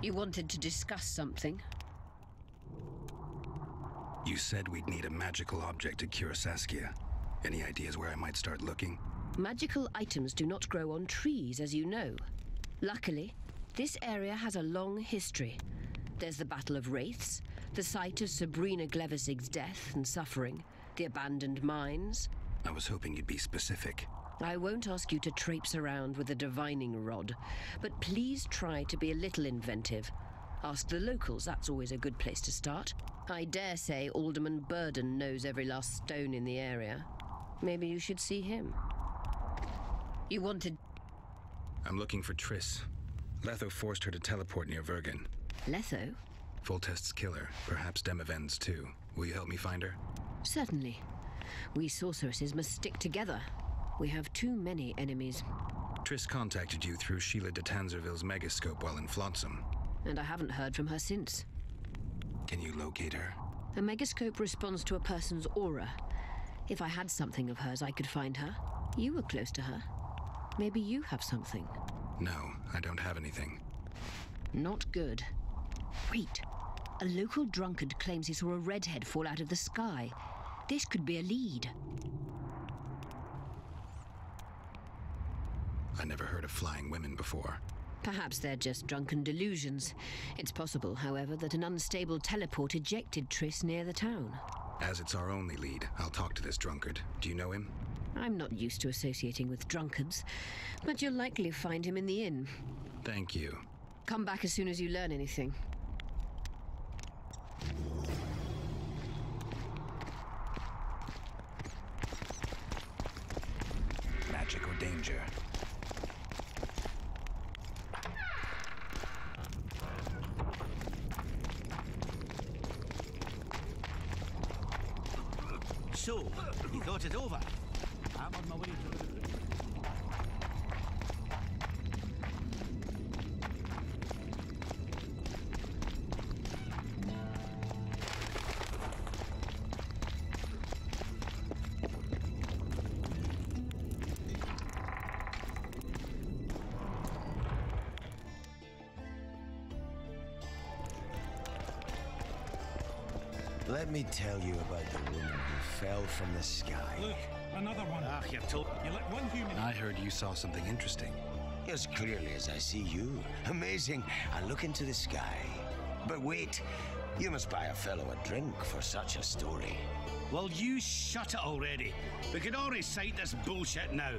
You wanted to discuss something? You said we'd need a magical object to cure Saskia. Any ideas where I might start looking? Magical items do not grow on trees, as you know. Luckily, this area has a long history. There's the Battle of Wraiths, the site of Sabrina Glevisig's death and suffering, the abandoned mines. I was hoping you'd be specific. I won't ask you to traipse around with a divining rod, but please try to be a little inventive. Ask the locals, that's always a good place to start. I dare say Alderman Burden knows every last stone in the area. Maybe you should see him. You wanted... I'm looking for Triss. Letho forced her to teleport near Vergen. Letho? Foltest's killer, perhaps Demavend's too. Will you help me find her? Certainly. We sorceresses must stick together. We have too many enemies. Triss contacted you through Sheila de Tanzerville's megascope while in Flotsam. And I haven't heard from her since. Can you locate her? A megascope responds to a person's aura. If I had something of hers, I could find her. You were close to her. Maybe you have something. No, I don't have anything. Not good. Wait. A local drunkard claims he saw a redhead fall out of the sky. This could be a lead. I never heard of flying women before. Perhaps they're just drunken delusions. It's possible, however, that an unstable teleport ejected Triss near the town. As it's our only lead, I'll talk to this drunkard. Do you know him? I'm not used to associating with drunkards, but you'll likely find him in the inn. Thank you. Come back as soon as you learn anything. Magic or danger? So, you thought it over? I'm on my way to... Let me tell you about the woman who fell from the sky. Look, another one. Ah, you're told. You let one human... I heard you saw something interesting. As clearly as I see you. Amazing. I look into the sky. But wait, you must buy a fellow a drink for such a story. Well, you shut it already. We can all recite this bullshit now.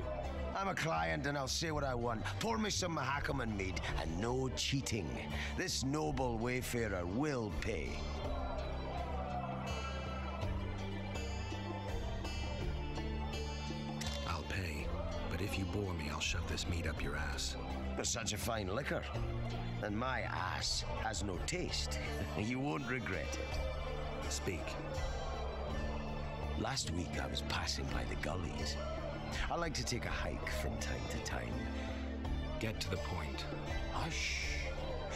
I'm a client and I'll say what I want. Pour me some Mahakaman mead and no cheating. This noble wayfarer will pay. If you bore me, I'll shove this meat up your ass. But such a fine liquor. And my ass has no taste. You won't regret it. Speak. Last week I was passing by the gullies. I like to take a hike from time to time. Get to the point. Hush.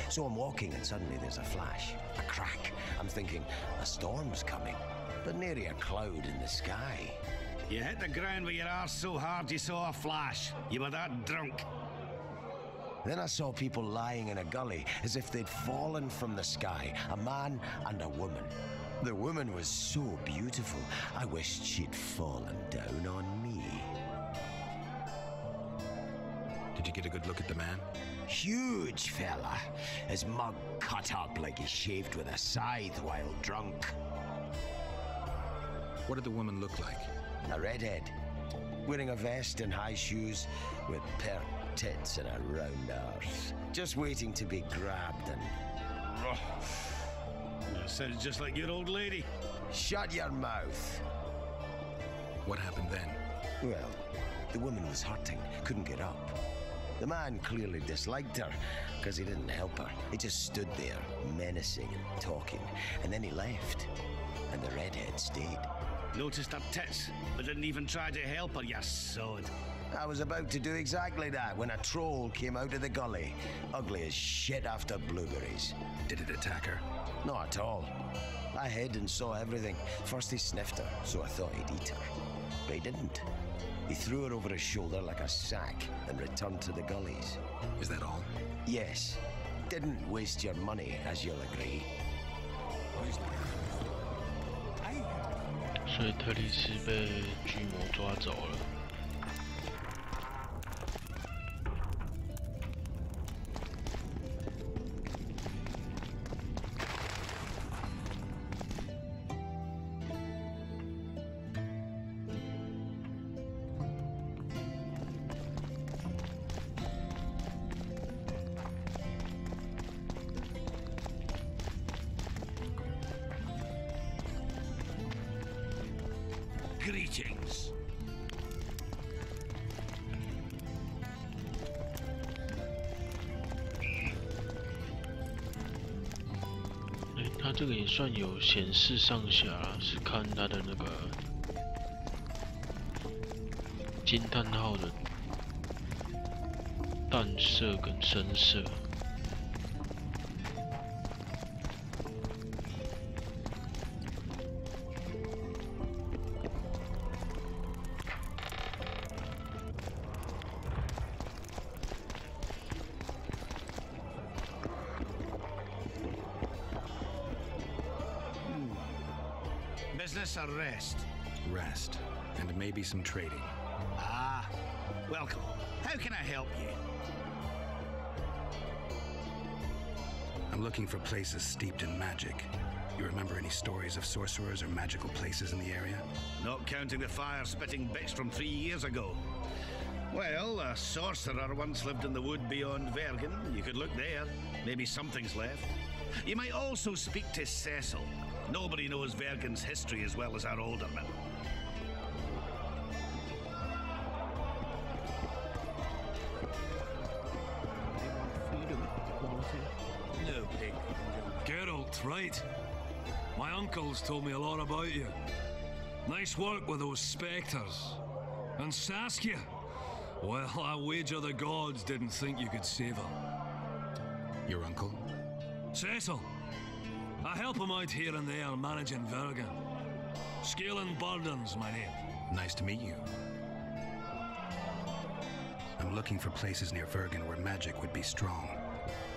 So I'm walking and suddenly there's a flash, a crack. I'm thinking a storm's coming, but nary a cloud in the sky. You hit the ground with your arse so hard you saw a flash. You were that drunk. Then I saw people lying in a gully as if they'd fallen from the sky, a man and a woman. The woman was so beautiful, I wished she'd fallen down on me. Did you get a good look at the man? Huge fella, his mug cut up like he shaved with a scythe while drunk. What did the woman look like? A redhead, wearing a vest and high shoes with pert tits and a round arse. Just waiting to be grabbed and... That sounds just like your old lady. Shut your mouth. What happened then? Well, the woman was hurting, couldn't get up. The man clearly disliked her, because he didn't help her. He just stood there, menacing and talking, and then he left, and the redhead stayed. Noticed her tits, but didn't even try to help her, you sod. I was about to do exactly that when a troll came out of the gully, ugly as shit after blueberries. Did it attack her? Not at all. I hid and saw everything. First he sniffed her, so I thought he'd eat her. But he didn't. He threw her over his shoulder like a sack and returned to the gullies. Is that all? Yes. didn't waste your money, as you'll agree. 所以特丽斯被巨魔抓走了。Greetings. 它这个也算有显示上下啦，是看它的那个惊叹号的淡色跟深色。Business or rest? Rest, and maybe some trading. Ah, welcome. How can I help you? I'm looking for places steeped in magic. You remember any stories of sorcerers or magical places in the area? Not counting the fire-spitting bits from 3 years ago. Well, a sorcerer once lived in the wood beyond Vergen. You could look there. Maybe something's left. You might also speak to Cecil. Nobody knows Vergen's history as well as our alderman. No pig. Geralt, right. My uncle's told me a lot about you. Nice work with those spectres. And Saskia? Well, I wager the gods didn't think you could save her. Your uncle? Cecil. I help him out here and there managing Vergen. Scaling Burden's my name. Nice to meet you. I'm looking for places near Vergen where magic would be strong.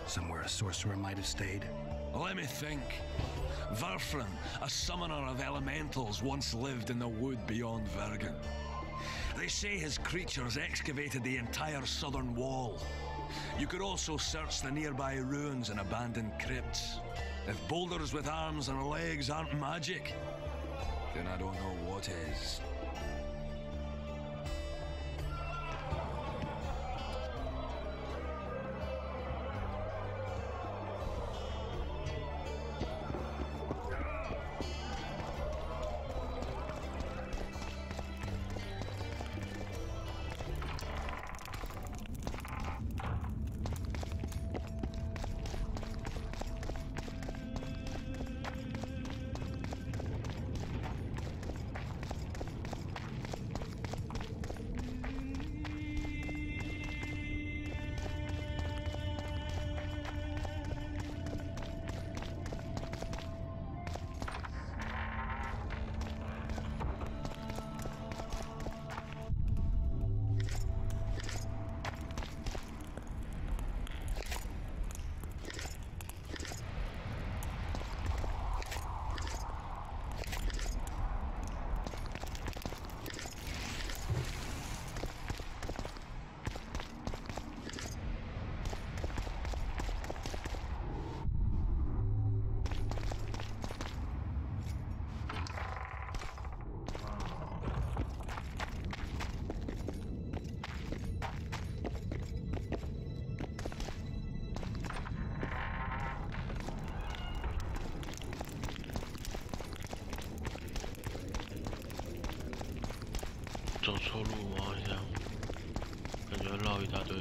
Somewhere a sorcerer might have stayed. Let me think. Verfrin, a summoner of elementals, once lived in the wood beyond Vergen. They say his creatures excavated the entire southern wall. You could also search the nearby ruins and abandoned crypts. If boulders with arms and legs aren't magic, then I don't know what is.走错路吗？好像感觉绕一大堆。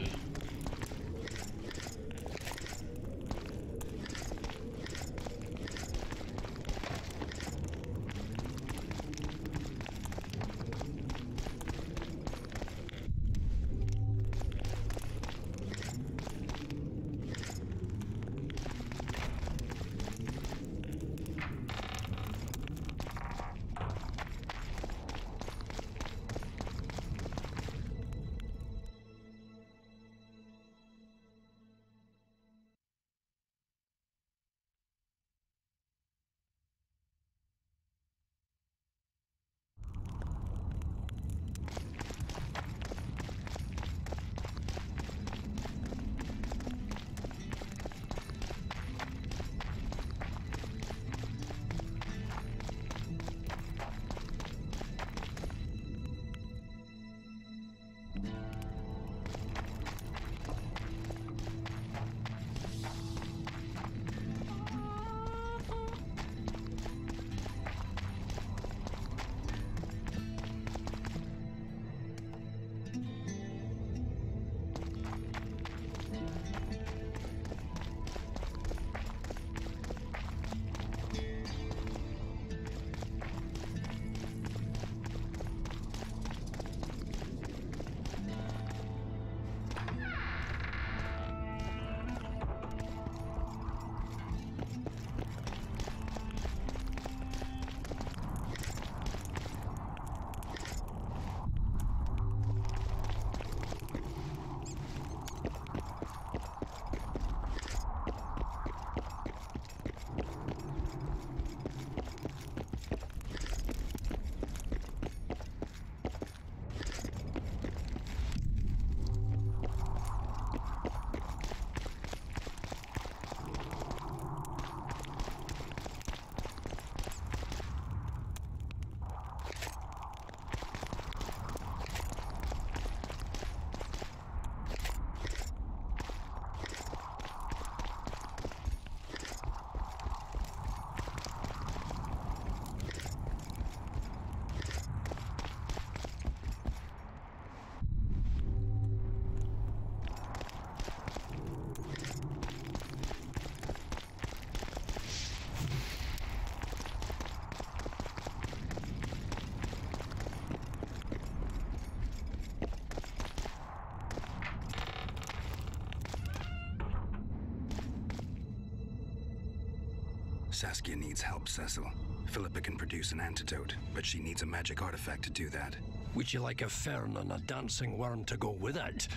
Saskia needs help, Cecil. Philippa can produce an antidote, but she needs a magic artifact to do that. Would you like a fern and a dancing worm to go with it?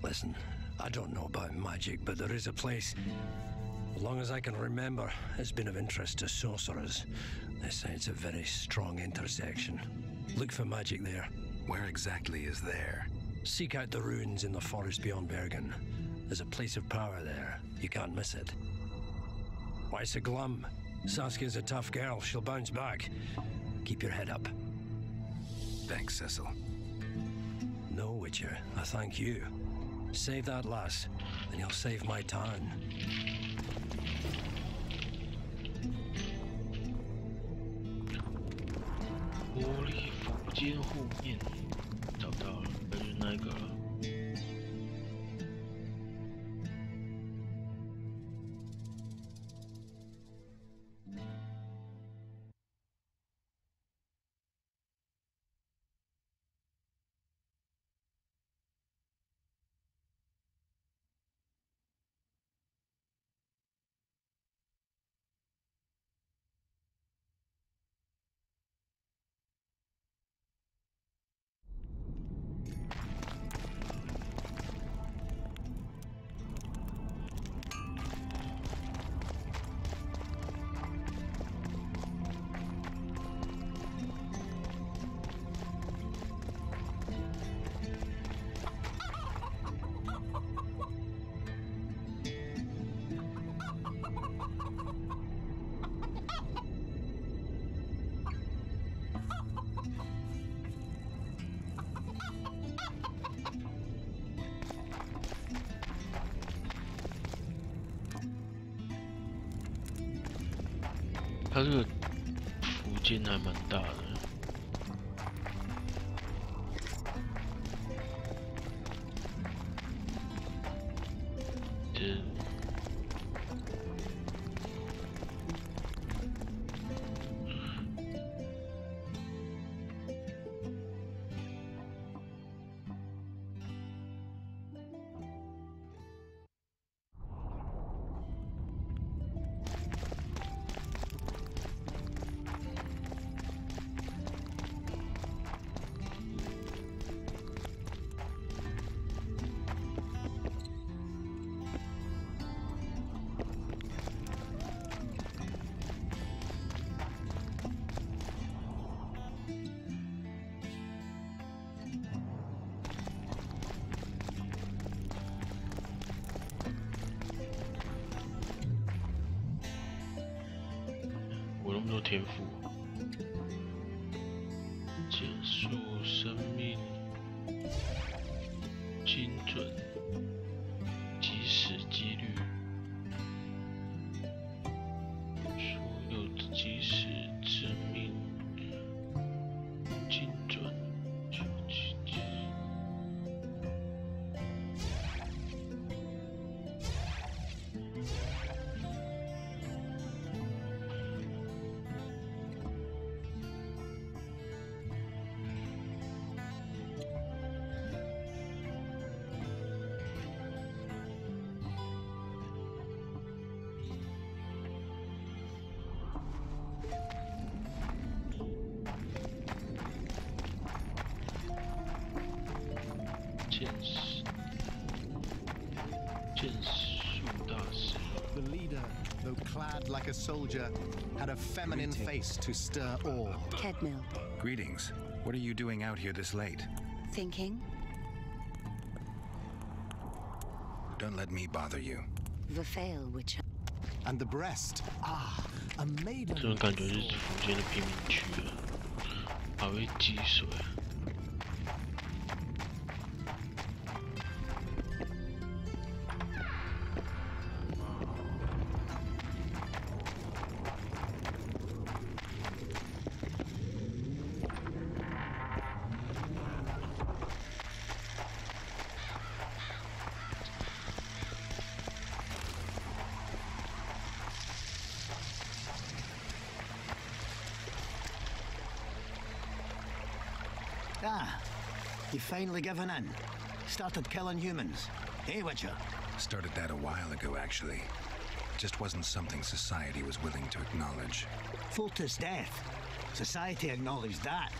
Listen, I don't know about magic, but there is a place, as long as I can remember, it's been of interest to sorcerers. They say it's a very strong intersection. Look for magic there. Where exactly is there? Seek out the ruins in the forest beyond Bergen. There's a place of power there. You can't miss it. Why so glum? Saskia's a tough girl. She'll bounce back. Keep your head up. Thanks, Cecil. No, Witcher. I thank you. Save that lass, and you'll save my town. 玻璃府间后面找到了，那就是那个了。它这个福建还蛮大的。这我那么多天赋，减速生命，精准，即时几率，所有即时致命，精准，The leader, though clad like a soldier, had a feminine face to stir awe. Kedmil. Greetings. What are you doing out here this late? Thinking? Don't let me bother you. The fail which... And the breast, a maiden. 这种感觉就是福建的贫民区了，还会积水。Ah, you've finally given in. Started killing humans. Hey, Witcher? Started that a while ago, actually. just wasn't something society was willing to acknowledge. Foltest death. Society acknowledged that.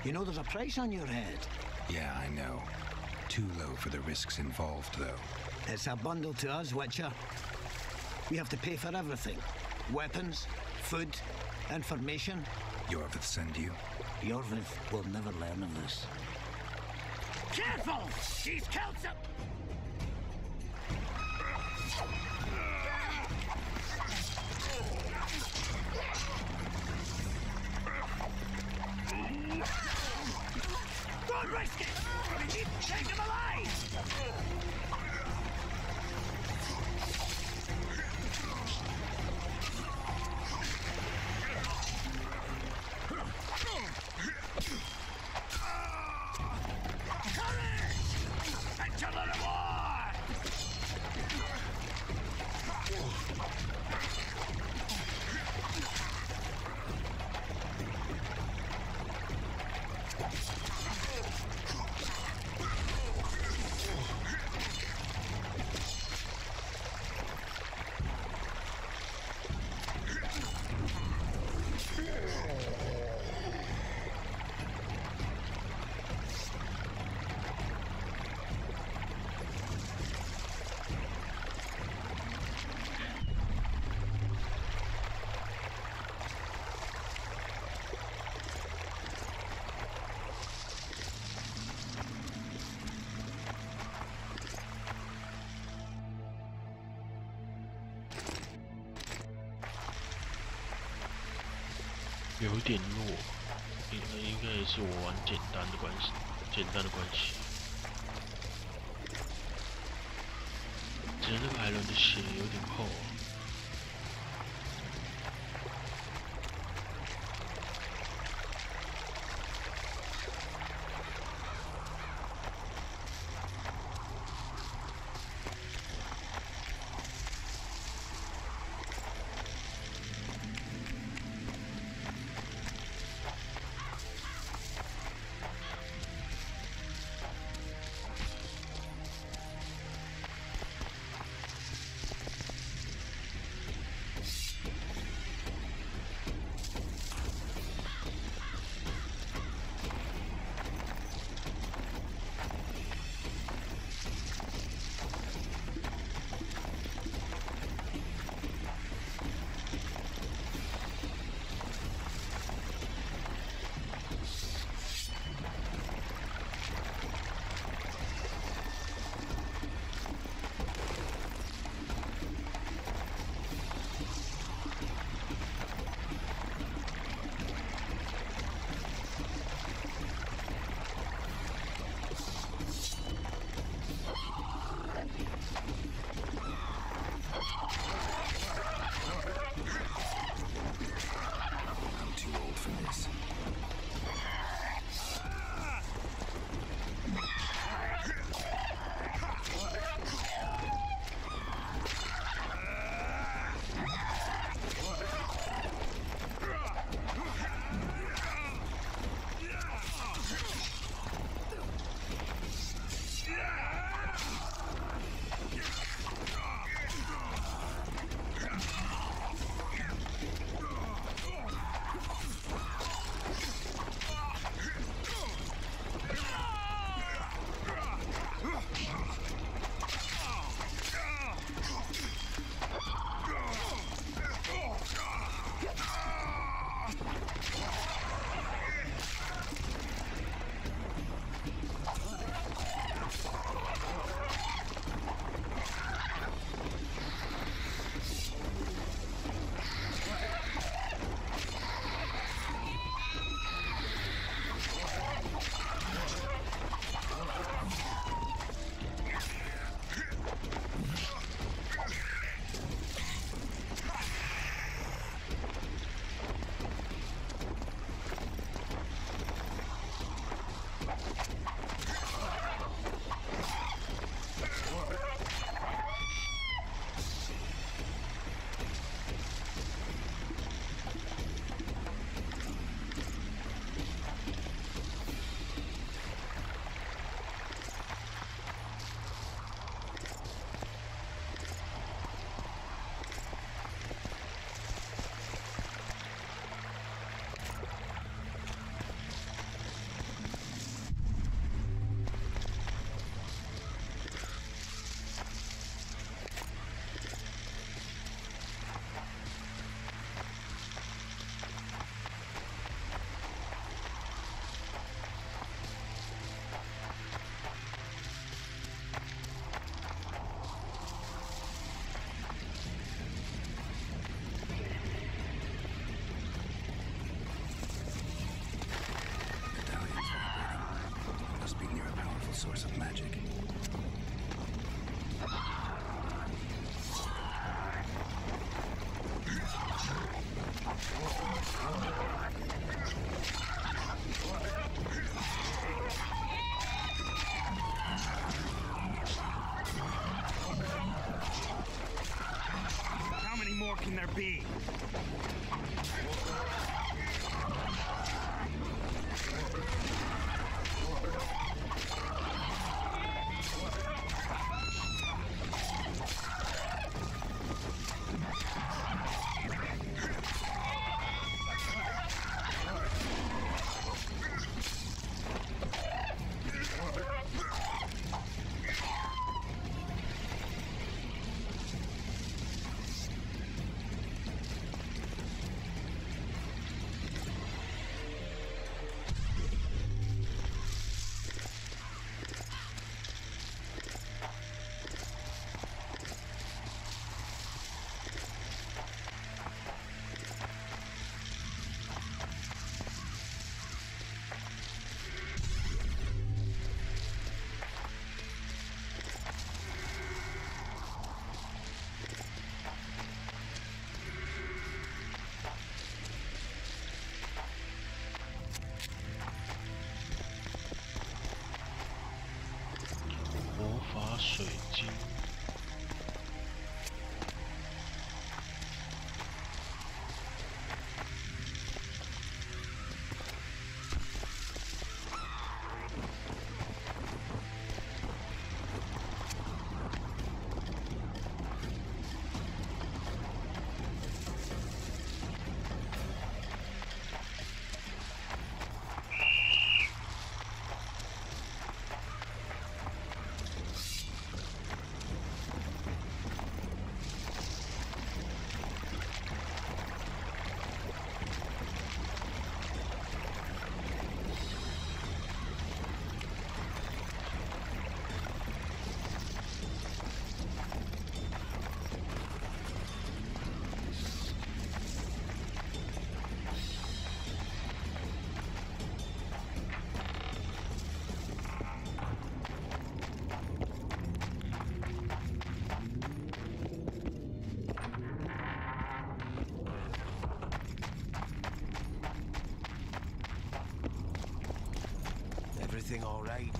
You know there's a price on your head. Yeah, I know. Too low for the risks involved, though. It's a bundle to us, Witcher. We have to pay for everything. Weapons, food, information. Yorvith send you? Yorvith will never learn of this. Careful! She's killed some... Don't risk it! We need to take him alive!有点弱，应该也是我玩简单的关系。只是那个海伦的血有点厚啊。be. Everything all right?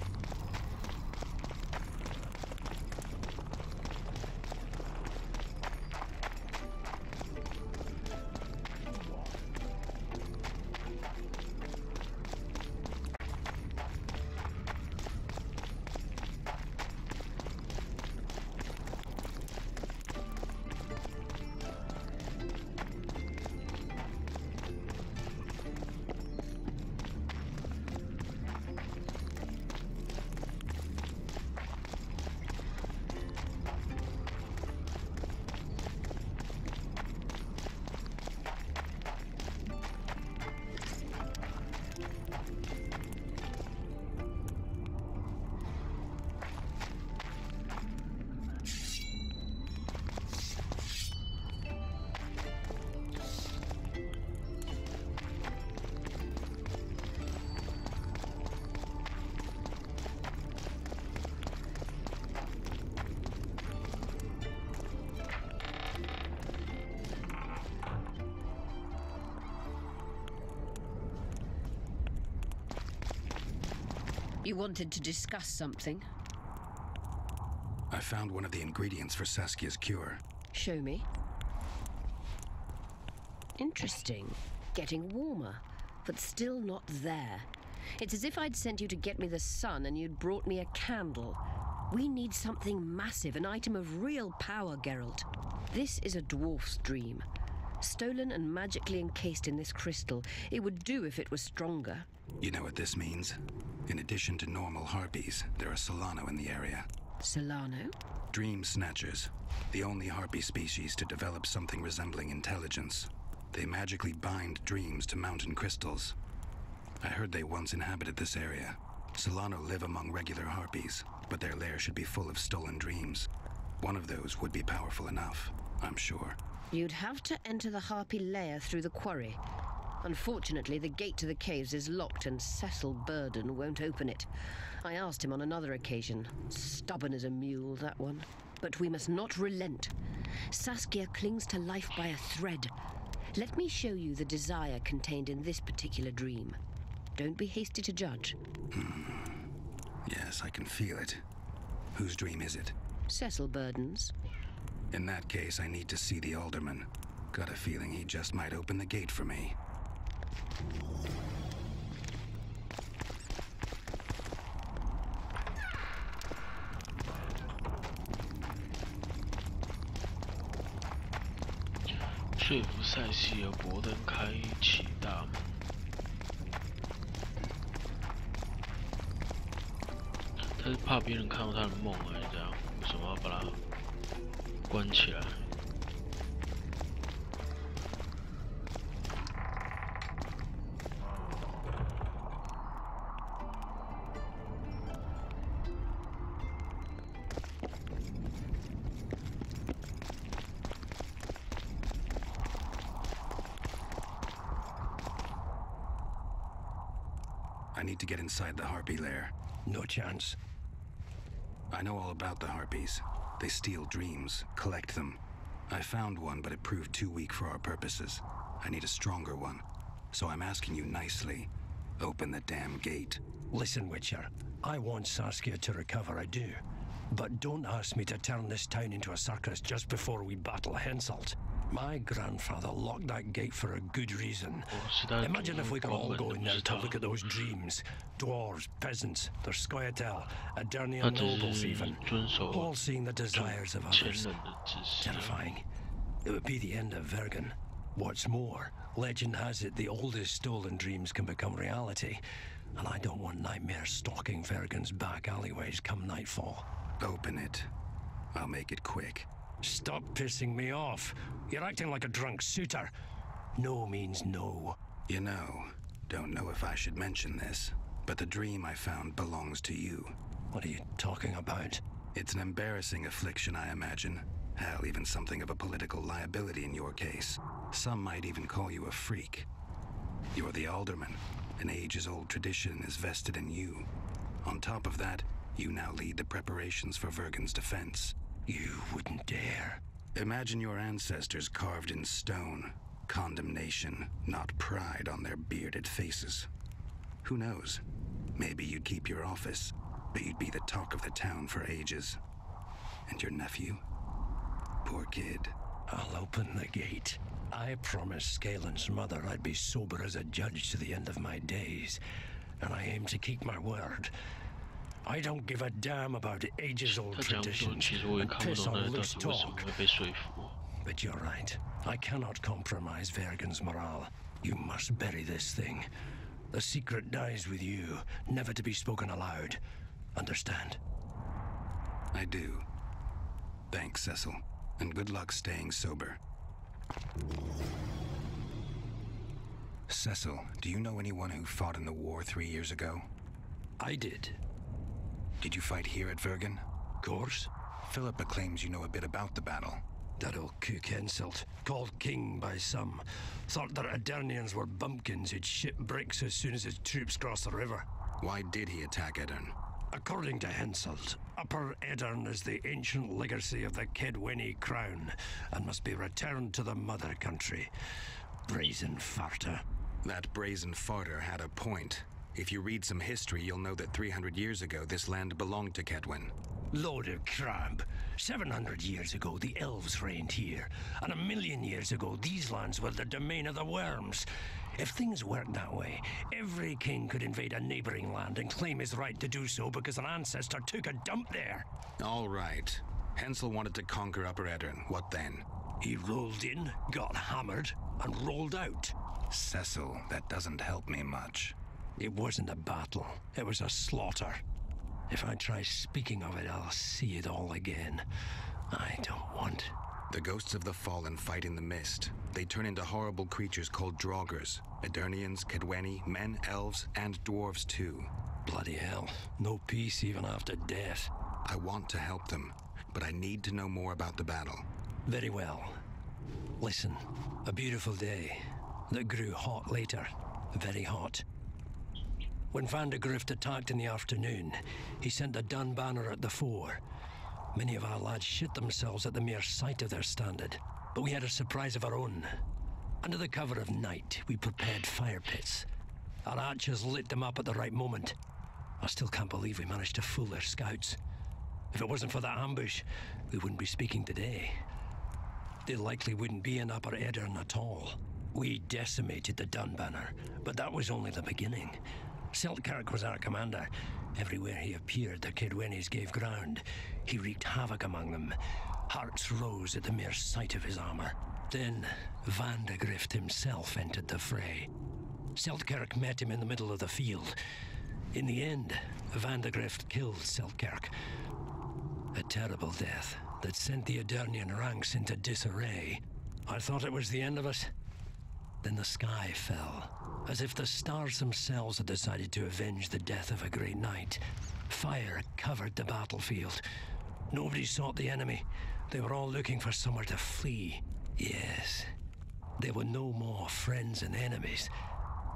You wanted to discuss something? I found one of the ingredients for Saskia's cure. Show me. Interesting. Getting warmer, but still not there. It's as if I'd sent you to get me the sun and you'd brought me a candle. We need something massive, an item of real power, Geralt. This is a dwarf's dream. Stolen and magically encased in this crystal. It would do if it was stronger. You know what this means? In addition to normal harpies, there are Solano in the area. Solano? Dream snatchers. The only harpy species to develop something resembling intelligence. They magically bind dreams to mountain crystals. I heard they once inhabited this area. Solano live among regular harpies, but their lair should be full of stolen dreams. One of those would be powerful enough, I'm sure. You'd have to enter the harpy lair through the quarry. Unfortunately, the gate to the caves is locked and Cecil Burden won't open it. I asked him on another occasion. Stubborn as a mule, that one. But we must not relent. Saskia clings to life by a thread. Let me show you the desire contained in this particular dream. Don't be hasty to judge. Yes, I can feel it. Whose dream is it? Cecil Burden's. In that case, I need to see the alderman. Got a feeling he just might open the gate for me.说服塞西尔伯登开启大门。他是怕别人看到他的梦还是这样？为什么要把它关起来？ I need to get inside the harpy lair. No chance. I know all about the harpies. They steal dreams, collect them. I found one, but it proved too weak for our purposes. I need a stronger one. So I'm asking you nicely, open the damn gate. Listen, Witcher. I want Saskia to recover, I do. But don't ask me to turn this town into a circus just before we battle Henselt. My grandfather locked that gate for a good reason. Imagine if we could all go in there to look at those dreams. Dwarves, peasants, their scoia'tael, Adernian nobles even. All seeing the desires of others. Terrifying. It would be the end of Vergen. What's more, legend has it the oldest stolen dreams can become reality. And I don't want nightmares stalking Vergen's back alleyways come nightfall. Open it. I'll make it quick. Stop pissing me off. You're acting like a drunk suitor. No means no. You know, don't know if I should mention this, but the dream I found belongs to you. What are you talking about? It's an embarrassing affliction, I imagine. Hell, even something of a political liability in your case. Some might even call you a freak. You're the alderman. An ages-old tradition is vested in you. On top of that, you now lead the preparations for Vergen's defense. You wouldn't dare. Imagine your ancestors carved in stone. Condemnation, not pride on their bearded faces. Who knows? Maybe you'd keep your office, but you'd be the talk of the town for ages. And your nephew? Poor kid. I'll open the gate. I promised Scalen's mother I'd be sober as a judge to the end of my days, and I aim to keep my word. I don't give a damn about ages-old traditions and piss on loose talk. But you're right. I cannot compromise Vergen's morale. You must bury this thing. The secret dies with you, never to be spoken aloud. Understand? I do. Thanks, Cecil. And good luck staying sober. Cecil, do you know anyone who fought in the war 3 years ago? I did. Did you fight here at Vergen? Course. Philippa claims you know a bit about the battle. That old kook Henselt, called king by some, thought that Adernians were bumpkins who'd ship bricks as soon as his troops crossed the river. Why did he attack Edern? According to Henselt, Upper Edern is the ancient legacy of the Kedweni crown and must be returned to the mother country. Brazen farter. That brazen farter had a point. If you read some history, you'll know that 300 years ago, this land belonged to Kedwen. Load of crab. 700 years ago, the elves reigned here. And 1,000,000 years ago, these lands were the domain of the worms. If things worked that way, every king could invade a neighboring land and claim his right to do so because an ancestor took a dump there. All right. Hensel wanted to conquer Upper Edern. What then? He rolled in, got hammered, and rolled out. Cecil, that doesn't help me much. It wasn't a battle. It was a slaughter. If I try speaking of it, I'll see it all again. I don't want. The ghosts of the fallen fight in the mist. They turn into horrible creatures called Draugrs. Adernians, Kedweni, men, elves, and dwarves too. Bloody hell. No peace even after death. I want to help them, but I need to know more about the battle. Very well. Listen, a beautiful day that grew hot later. Very hot. When Van de Grift attacked in the afternoon, he sent a dun banner at the fore. Many of our lads shit themselves at the mere sight of their standard, but we had a surprise of our own. Under the cover of night, we prepared fire pits. Our archers lit them up at the right moment. I still can't believe we managed to fool their scouts. If it wasn't for that ambush, we wouldn't be speaking today. they likely wouldn't be in Upper Edirn at all. We decimated the Dunbanner, but that was only the beginning. Seltkirk was our commander. Everywhere he appeared, the Kidwennies gave ground. He wreaked havoc among them. Hearts rose at the mere sight of his armor. Then Vandegrift himself entered the fray. Seltkirk met him in the middle of the field. In the end, Vandegrift killed Seltkirk. A terrible death that sent the Edirnian ranks into disarray. I thought it was the end of us. Then the sky fell, as if the stars themselves had decided to avenge the death of a great knight. Fire covered the battlefield. Nobody sought the enemy. They were all looking for somewhere to flee. Yes, there were no more friends and enemies,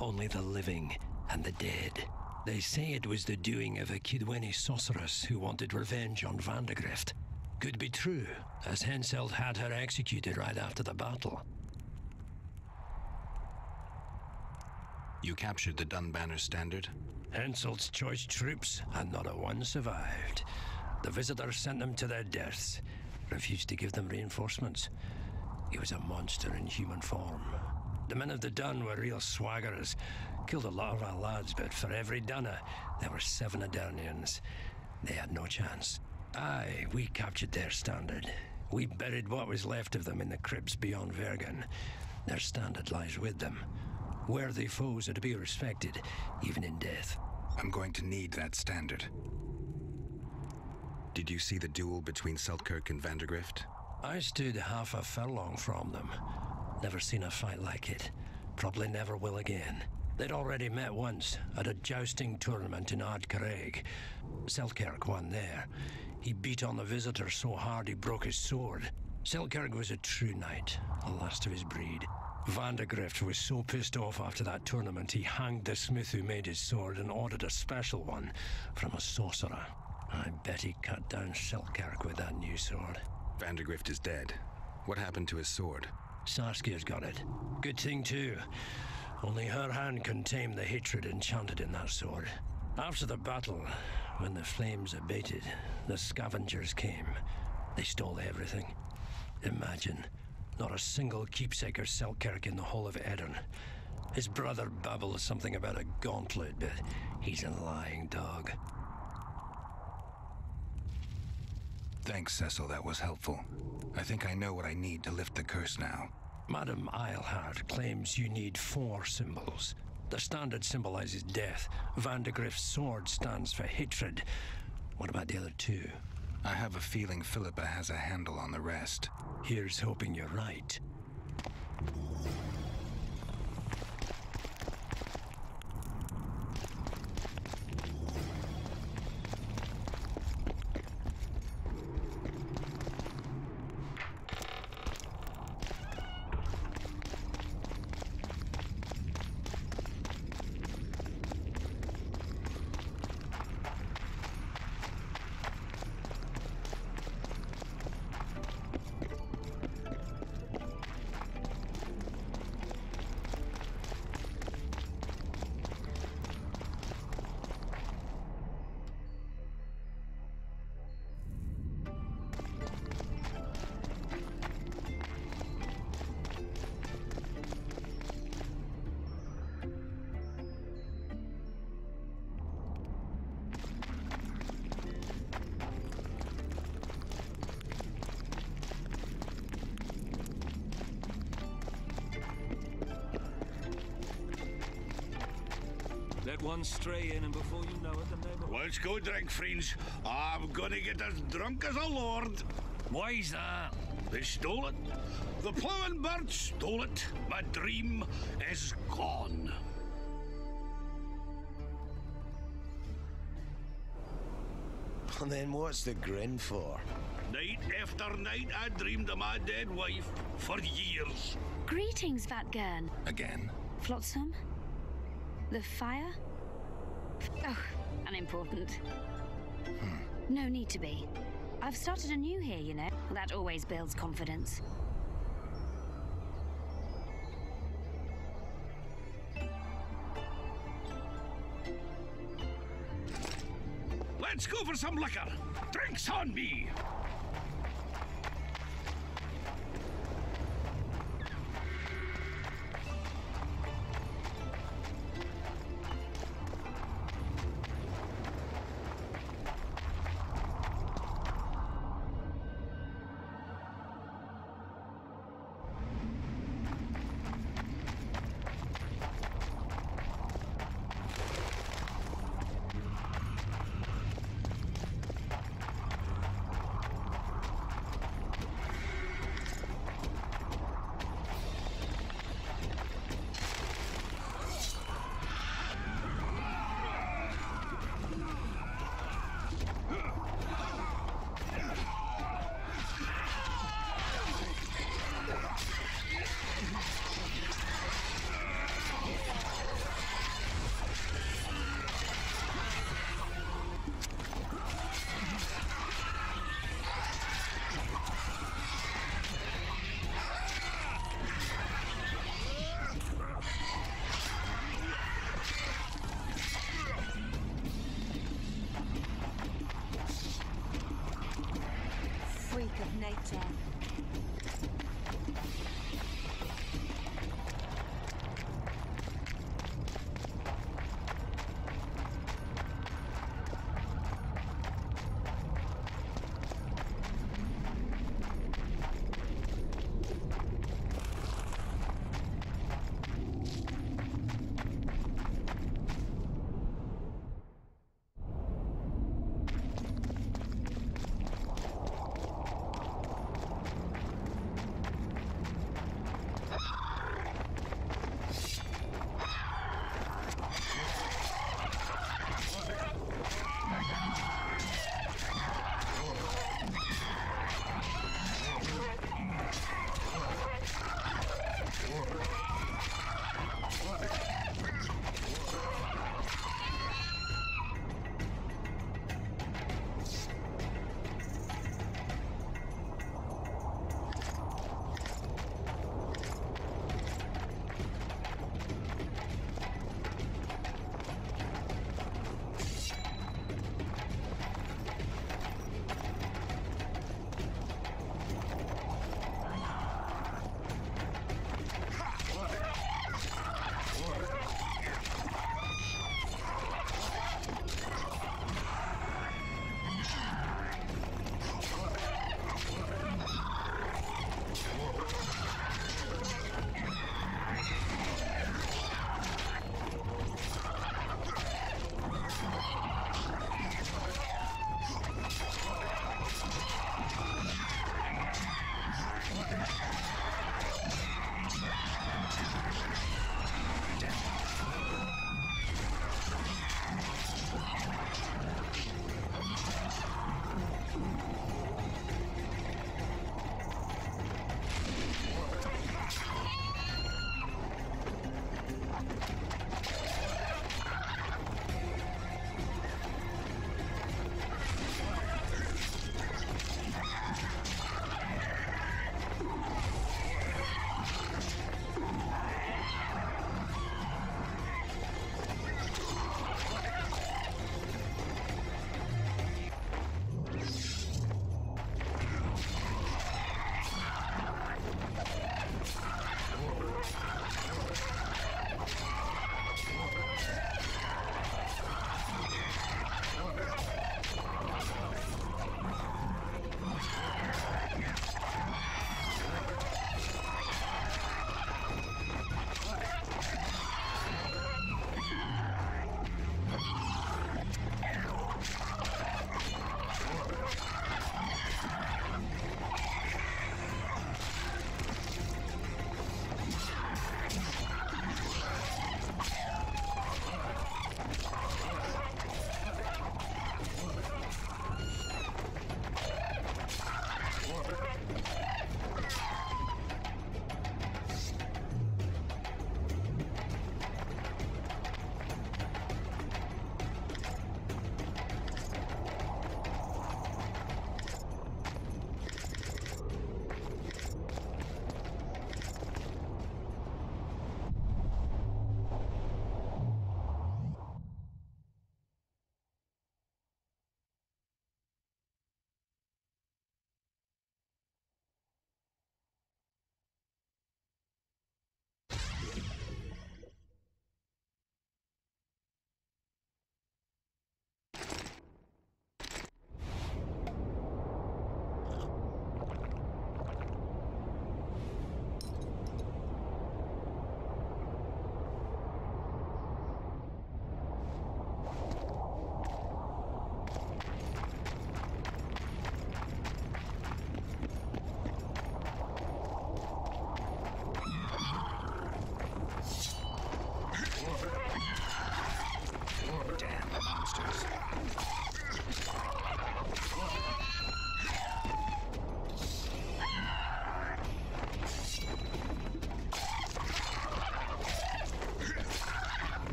only the living and the dead. They say it was the doing of a Kidwenni sorceress who wanted revenge on Vandegrift. Could be true, as Henselt had her executed right after the battle. You captured the Dunbanner standard? Henselt's choice troops, and not a one survived. The visitors sent them to their deaths, refused to give them reinforcements. He was a monster in human form. The men of the Dun were real swaggerers. Killed a lot of our lads, but for every Dunner, there were 7 Edirnians. They had no chance. Aye, we captured their standard. We buried what was left of them in the crypts beyond Vergen. Their standard lies with them. Worthy foes are to be respected, even in death. I'm going to need that standard. Did you see the duel between Seltkirk and Vandegrift? I stood half a furlong from them. Never seen a fight like it. Probably never will again. They'd already met once at a jousting tournament in Ardcarreg. Seltkirk won there. He beat on the visitor so hard he broke his sword. Seltkirk was a true knight, a last of his breed. Vandegrift was so pissed off after that tournament he hanged the smith who made his sword and ordered a special one from a sorcerer. I bet he cut down Seltkirk with that new sword. Vandegrift is dead. What happened to his sword? Saskia's got it. Good thing too. Only her hand can tame the hatred enchanted in that sword. After the battle, when the flames abated, the scavengers came. They stole everything. Imagine, not a single keepsake or Seltkirk in the whole of Edirn. His brother babbles something about a gauntlet, but he's a lying dog. Thanks, Cecil, that was helpful. I think I know what I need to lift the curse now. Madame Eilhard claims you need 4 symbols. The standard symbolizes death. Vandegrift's sword stands for hatred. What about the other 2? I have a feeling Philippa has a handle on the rest. Here's hoping you're right. One stray in, and before you know it, the neighbor... Let's go drink, friends. I'm gonna get as drunk as a lord. Why's that? They stole it. The plowing bird stole it. My dream is gone. And then what's the grin for? Night after night, I dreamed of my dead wife for years. Greetings, Vatgern. Again? Flotsam? The fire? Oh, unimportant. No need to be. I've started anew here, you know. That always builds confidence. Let's go for some liquor. Drinks on me.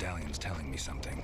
medallion's telling me something.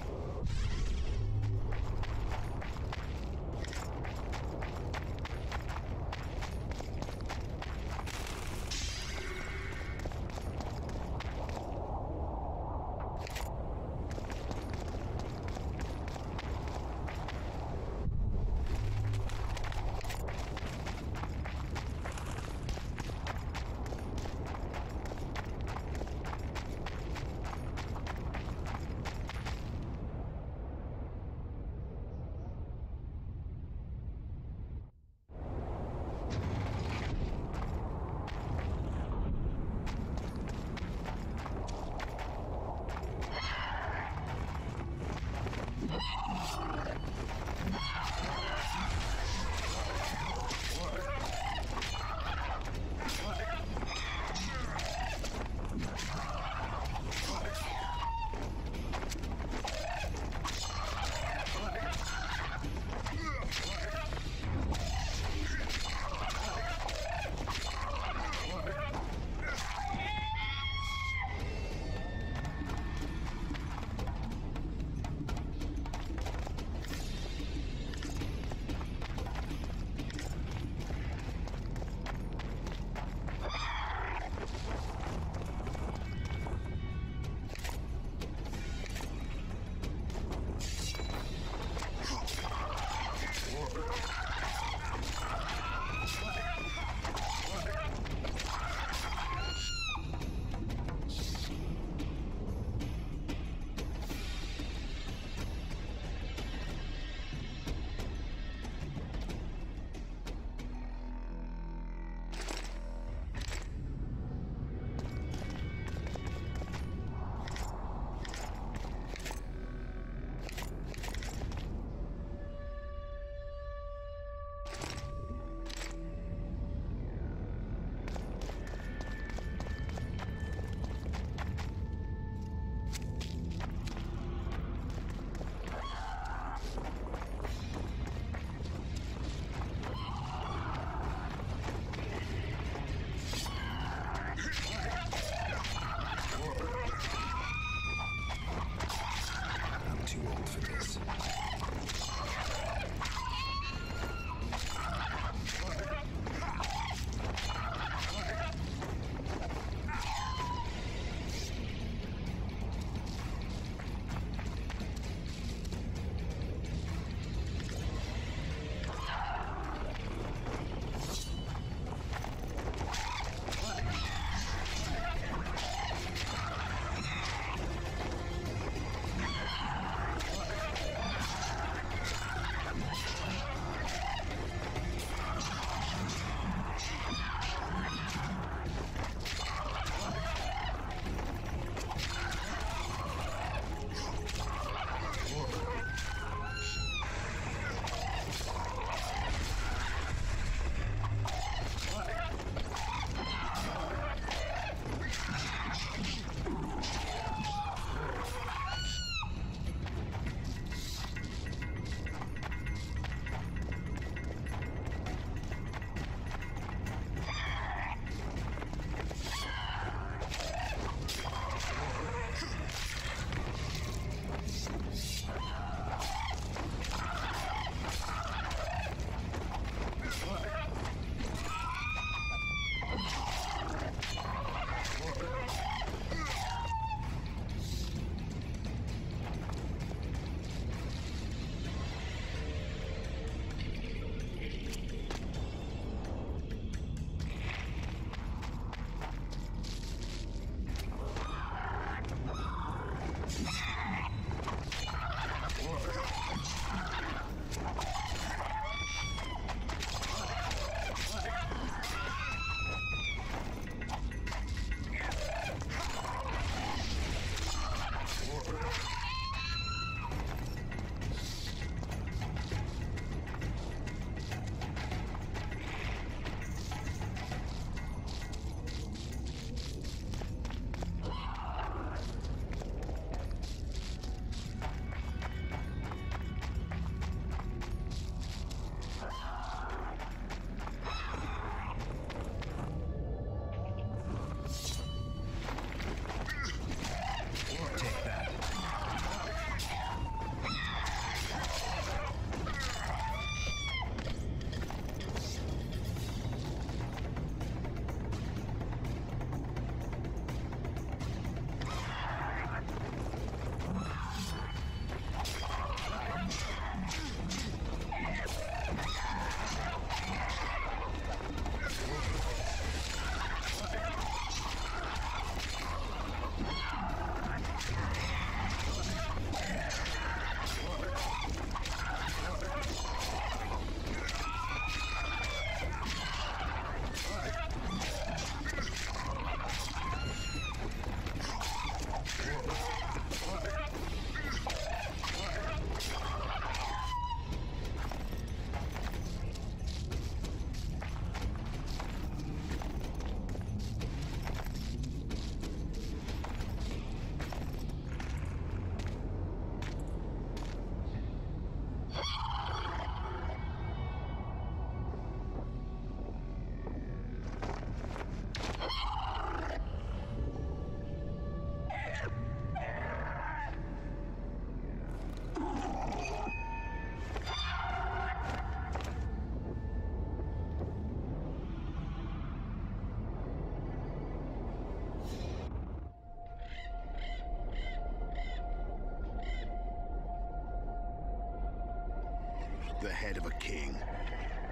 The head of a king.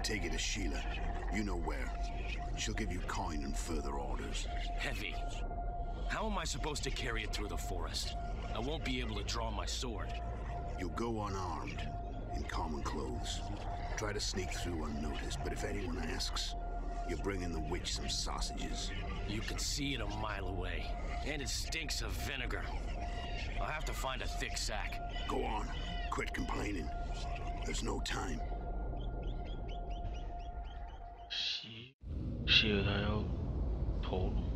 Take it to Sheila. You know where. She'll give you coin and further orders. Heavy. How am I supposed to carry it through the forest? I won't be able to draw my sword. You'll go unarmed, in common clothes. Try to sneak through unnoticed, but if anyone asks, you bring in the witch some sausages. You can see it a mile away, and it stinks of vinegar. I'll have to find a thick sack. Go on. Quit complaining. There's no time. 希尔他要投入。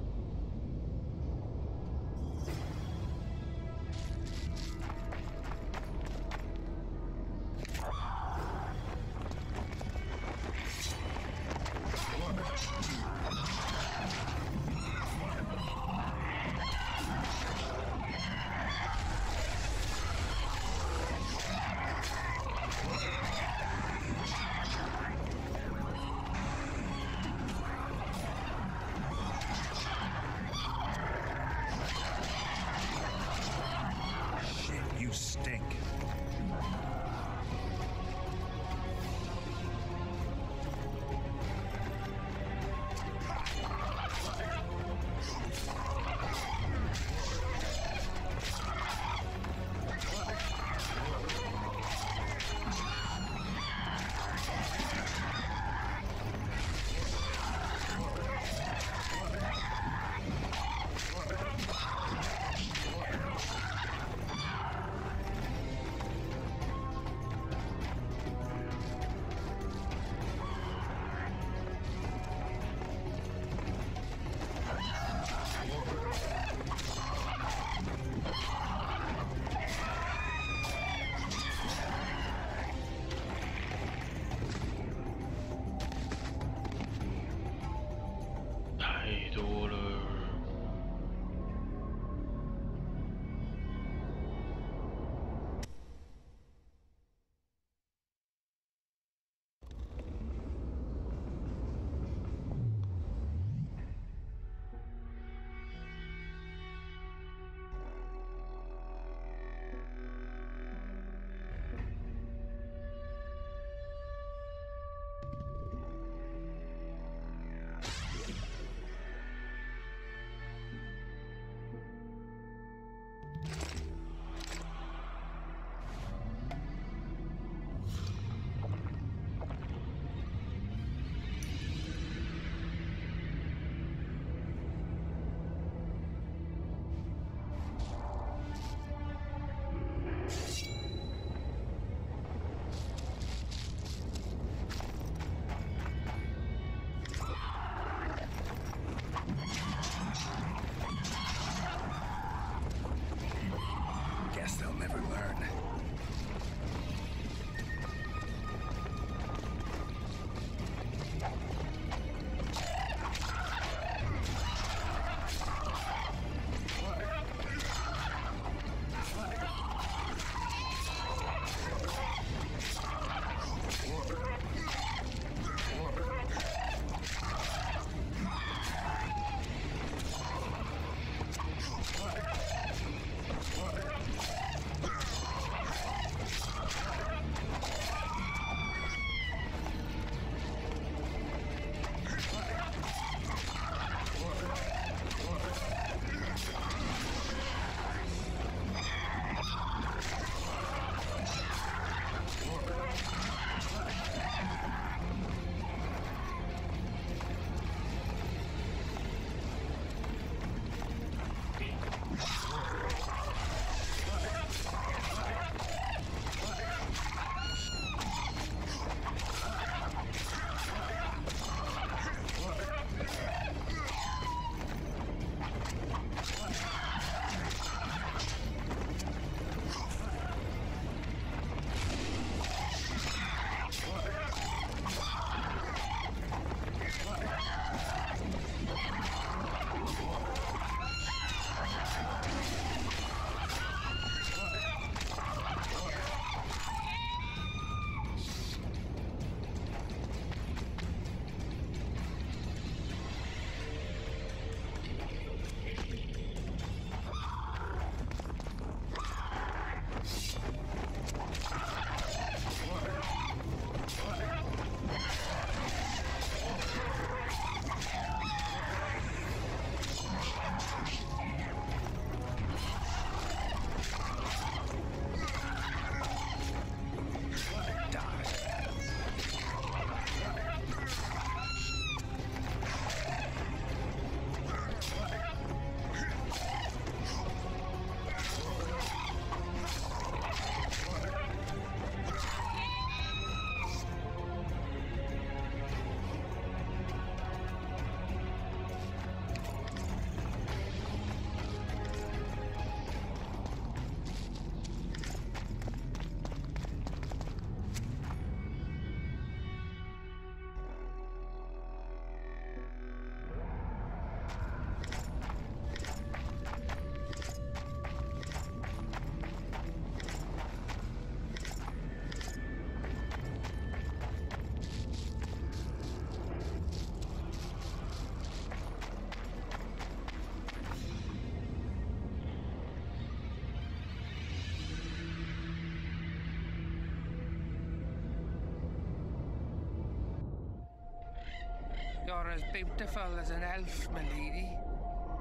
You're as beautiful as an elf, my lady.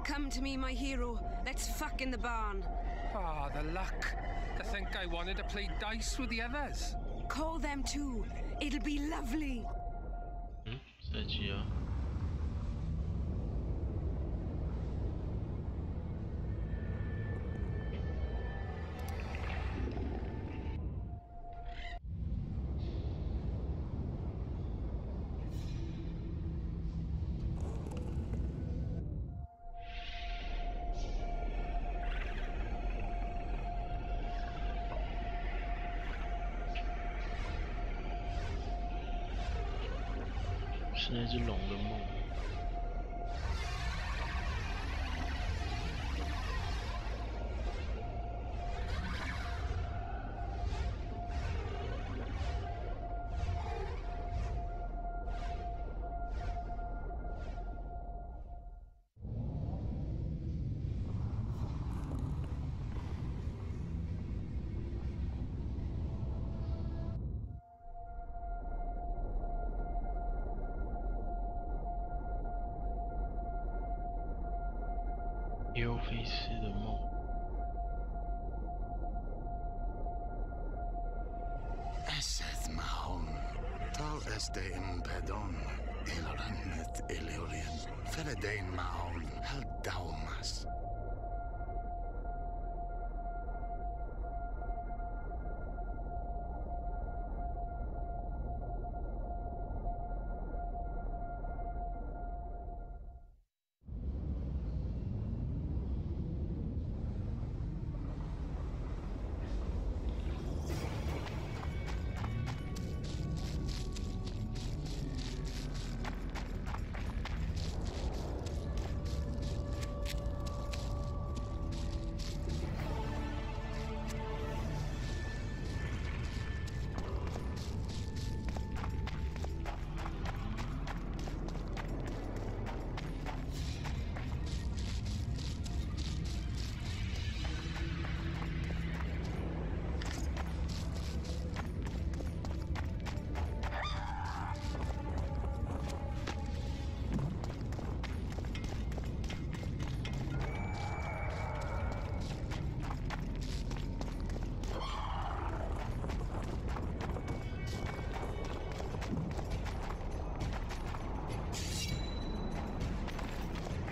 Come to me, my hero. Let's fuck in the barn. Ah, the luck. To think I wanted to play dice with the others. Call them too. It'll be lovely. 赛季啊。是那只龙的梦。尤菲斯的梦。Esed mahon, tal estein pedon, ilranet ilurian, feredein mahon, hal daumas.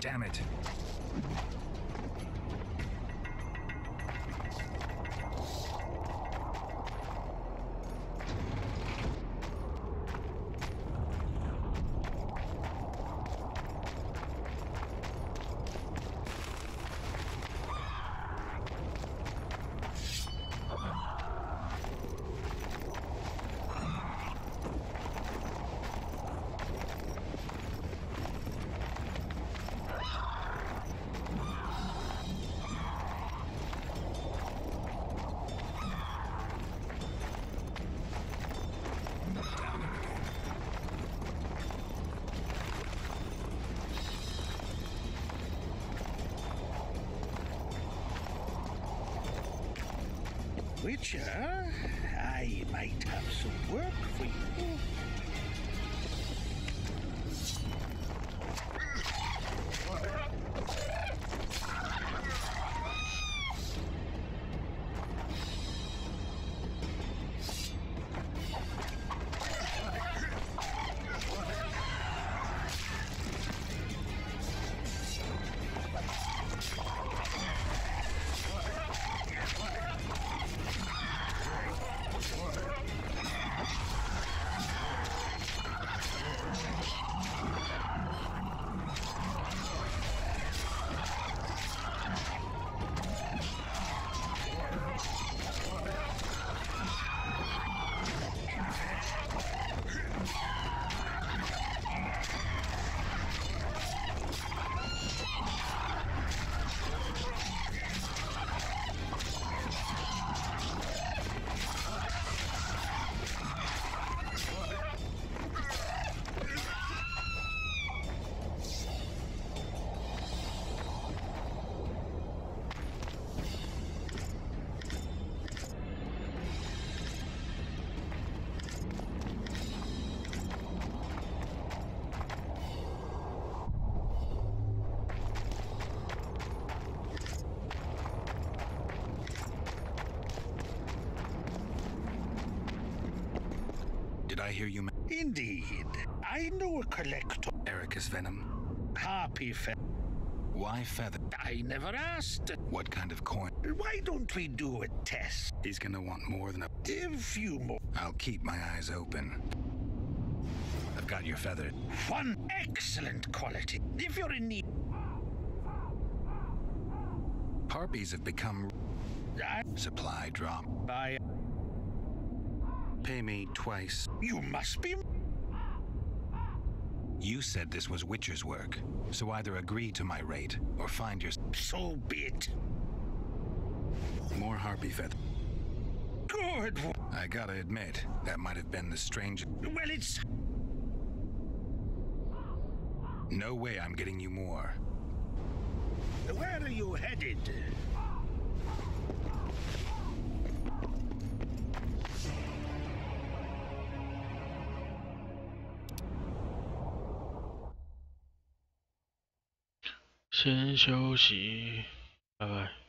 Damn it. Witcher, I might have some work for you. Did I hear you? Indeed. I know a collector. Ericus venom. Harpy feather. Why feather? I never asked. What kind of coin? Why don't we do a test? He's gonna want more than a few more. I'll keep my eyes open. I've got your feather. One excellent quality. If you're in need. Harpies have become supply drop. Buy. Pay me twice. You must be. You said this was Witcher's work, so either agree to my rate or find your. So be it. More harpy feather. Good. I gotta admit, that might have been the strangest. Well, it's. No way I'm getting you more. Where are you headed?先休息，拜拜。